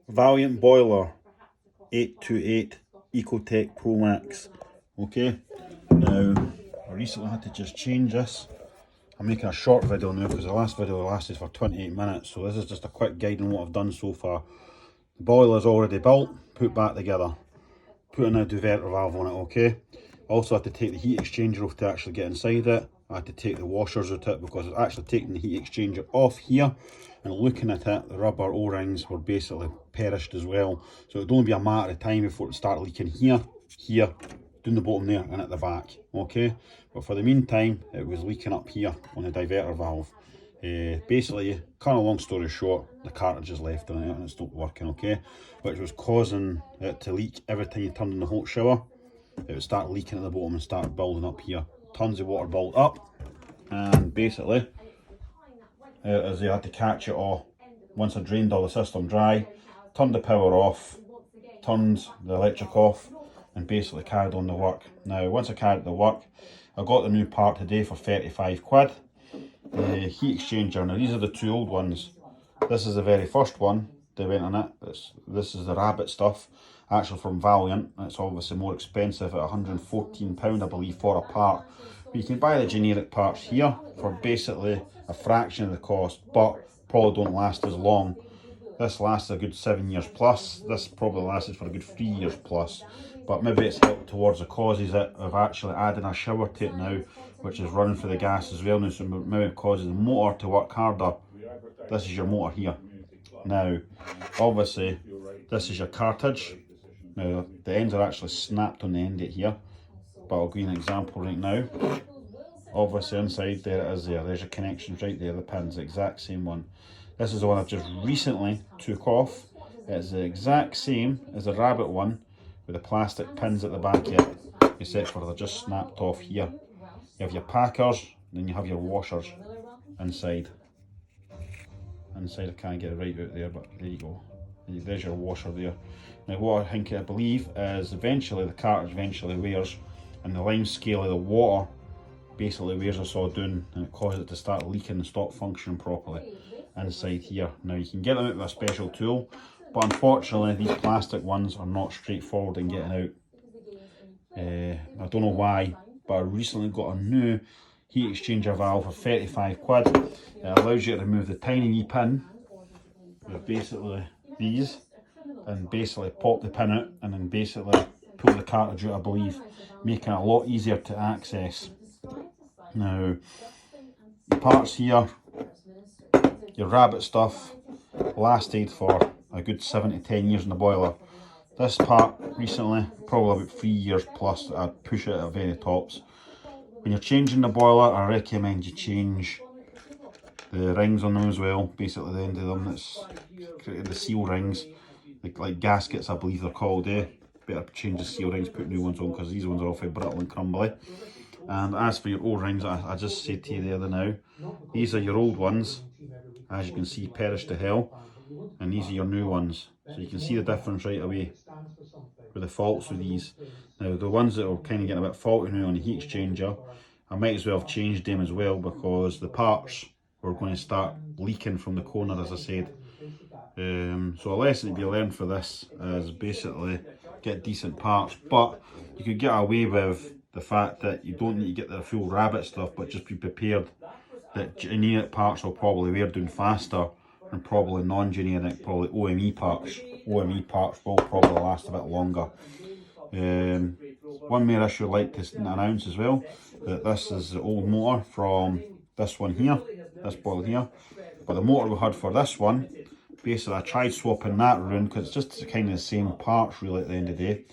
Valiant boiler, 828 Ecotech Pro Max. Okay, now I recently had to just change this. I'm making a short video now because the last video lasted for 28 minutes, so this is just a quick guide on what I've done so far. The boiler is already built, put back together, put a new dieverta valve on it. Okay, also had to take the heat exchanger off to actually get inside it. I had to take the washers out of it because it's actually taking the heat exchanger off here, and looking at it, the rubber O-rings were basically perished as well. So it'd only be a matter of time before it start leaking here, down the bottom there, and at the back. Okay, but for the meantime, it was leaking up here on the dieverta valve. Basically, kind of long story short, the cartridge is left in it and it stopped working. Okay, which was causing it to leak every time you turned on the hot shower. It would start leaking at the bottom and start building up here. Tons of water built up, and basically as they had to catch it all. Once I drained all the system dry, turned the power off, turned the electric off, and basically carried on the work. Now once I carried the work, I got the new part today for 35 quid. The heat exchanger, now these are the two old ones. This is the very first one they went on it. This is the rabbit stuff, actually from Valiant. It's obviously more expensive at £114 I believe for a part. But you can buy the generic parts here for basically a fraction of the cost, but probably don't last as long. This lasts a good 7 years plus. This probably lasted for a good 3 years plus. But maybe it's helped towards the causes of actually adding a shower to it now, which is running for the gas as well now, so maybe it causes the motor to work harder. This is your motor here. Now, obviously, this is your cartridge. Now, the ends are actually snapped on the end of it here, but I'll give you an example right now. Obviously, inside there it is there. There's your connections right there, the pins, the exact same one. This is the one I've just recently took off. It's the exact same as the rabbit one with the plastic pins at the back of it, except for they're just snapped off here. You have your packers, then you have your washers inside. I can't get it right out there, but there you go. There's your washer there. Now what I believe is eventually the cartridge wears, and the line scale of the water basically wears us all down, and it causes it to start leaking and stop functioning properly inside here. Now you can get them out with a special tool, but unfortunately these plastic ones are not straightforward in getting out. I don't know why, but I recently got a new heat exchanger valve for 35 quid. It allows you to remove the tiny wee pin with basically these, and basically pop the pin out and then basically pull the cartridge out, I believe, making it a lot easier to access. Now, the parts here, your rabbit stuff, lasted for a good 7 to 10 years in the boiler. This part recently, probably about 3 years plus. I'd push it at very tops. When you're changing the boiler, I recommend you change the rings on them as well. Basically the end of them, that's the seal rings, like gaskets I believe they're called. Better change the seal rings, put new ones on, because these ones are awfully brittle and crumbly. And as for your old rings, I just said to you the other now, these are your old ones, as you can see, perished to hell, and these are your new ones. So you can see the difference right away with the faults with these. Now the ones that are kind of getting a bit faulty now on the heat exchanger, I might as well have changed them as well, because the parts were going to start leaking from the corner, as I said. So a lesson to be learned for this is basically get decent parts, but you could get away with the fact that you don't need to get the full rabbit stuff, but just be prepared that generic parts will probably wear down faster, and probably non-generic, probably OME parts. OME parts will probably last a bit longer. One more issue I'd like to announce as well, that this is the old motor from this one here, this boiler here, but the motor we had for this one, basically I tried swapping that around because it's just kind of the same parts really at the end of the day.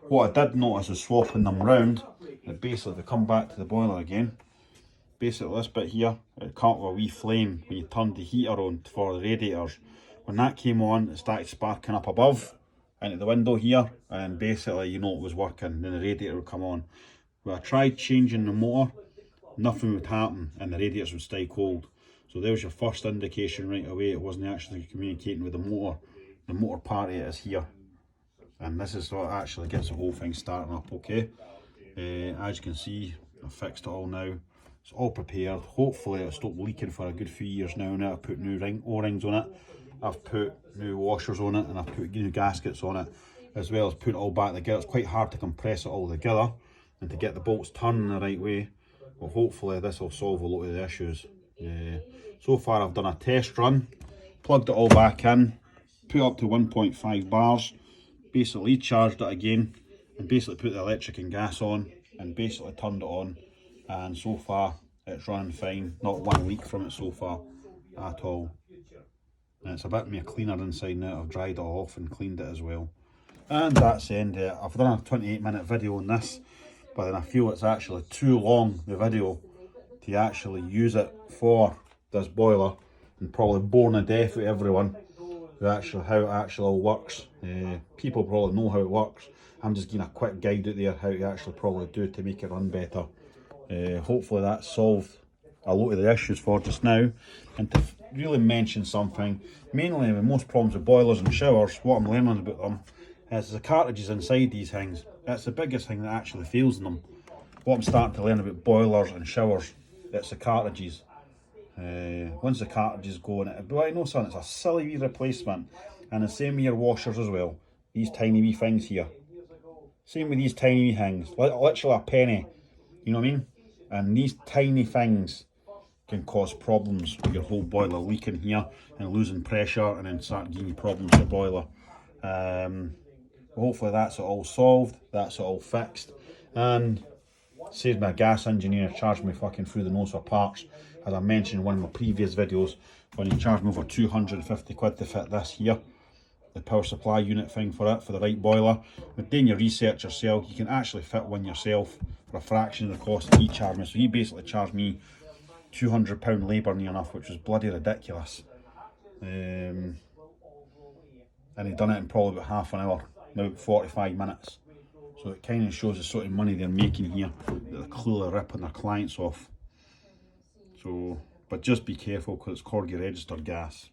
What I did notice is swapping them round, it basically, to come back to the boiler again, basically this bit here, it caught a wee flame when you turned the heater on for the radiators. When that came on, it started sparking up above into the window here, and basically you know it was working, then the radiator would come on. When I tried changing the motor, nothing would happen and the radiators would stay cold. So there was your first indication right away it wasn't actually communicating with the motor. The motor part of it is here, and this is what actually gets the whole thing starting up. Okay, as you can see, I've fixed it all now. It's all prepared. Hopefully it'll stop leaking for a good few years now. I've put new O-rings on it. I've put new washers on it and I've put new gaskets on it, as well as put it all back together. It's quite hard to compress it all together and to get the bolts turning the right way. Well, hopefully this will solve a lot of the issues. So far I've done a test run, plugged it all back in, put up to 1.5 bars, basically charged it again, and basically put the electric and gas on, and basically turned it on, and so far it's running fine. Not one leak from it so far at all. And it's a bit more cleaner inside now. I've dried it off and cleaned it as well. And that's the end of it. I've done a 28-minute video on this, but then I feel it's actually too long, the video, to actually use it for this boiler, and probably boring the death of everyone with how it actually all works. People probably know how it works. I'm just giving a quick guide out there how to actually probably do to make it run better. Hopefully that solved a lot of the issues for just now. And to really mention something, mainly with most problems with boilers and showers, what I'm learning about them is the cartridges inside these things. That's the biggest thing that actually fails in them. What I'm starting to learn about boilers and showers, it's the cartridges. Once the cartridges go in it, but I know something, it's a silly wee replacement. And the same with your washers as well. These tiny wee things here. Same with these tiny wee things, literally a penny, you know what I mean? And these tiny things can cause problems with your whole boiler leaking here and losing pressure, and then start giving you problems with the boiler. Hopefully that's it all solved, that's it all fixed, and saves my gas engineer charged me fucking through the nose for parts. As I mentioned in one of my previous videos, when he charged me over 250 quid to fit this here, the power supply unit thing for it, for the right boiler. But doing your research yourself, you can actually fit one yourself for a fraction of the cost that he charged me. So he basically charged me £200 labour near enough, which was bloody ridiculous. And he done it in probably about half an hour, about 45 minutes. So it kind of shows the sort of money they're making here, that they're clearly ripping their clients off. So, but just be careful, because it's Corgi registered gas.